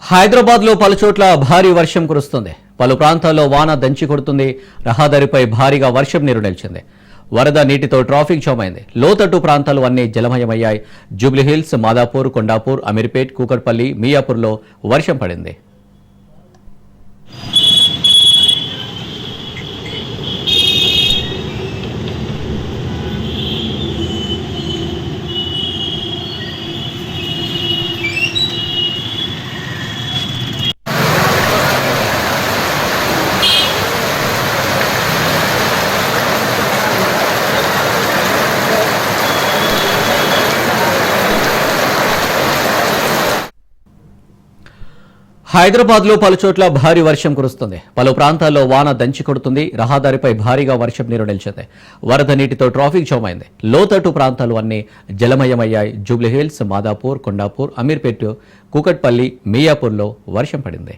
హైదరాబాద్లో పలుచోట్ల భారీ వర్షం కురుస్తుంది. పలు ప్రాంతాల్లో వాన దంచి కొడుతుంది. రహదారిపై భారీగా వర్షం నీరు నిలిచింది. వరద నీటితో ట్రాఫిక్ జామ్ అయింది. లోతట్టు ప్రాంతాలు అన్నీ జలమయమయ్యాయి. జూబ్లీహిల్స్, మాదాపూర్, కొండాపూర్, అమీర్పేట్, కూకట్పల్లి, మియాపూర్లో వర్షం పడింది. హైదరాబాద్లో పలుచోట్ల భారీ వర్షం కురుస్తుంది. పలు ప్రాంతాల్లో వాన దంచి కొడుతుంది. రహదారిపై భారీగా వర్షం నీరు నిలిచింది. వరద నీటితో ట్రాఫిక్ జామ్ అయింది. లోతట్టు ప్రాంతాలు అన్నీ జలమయమయ్యాయి. జూబ్లీహిల్స్, మాదాపూర్, కొండాపూర్, అమీర్పేట్, కూకట్పల్లి, మియాపూర్లో వర్షం పడింది.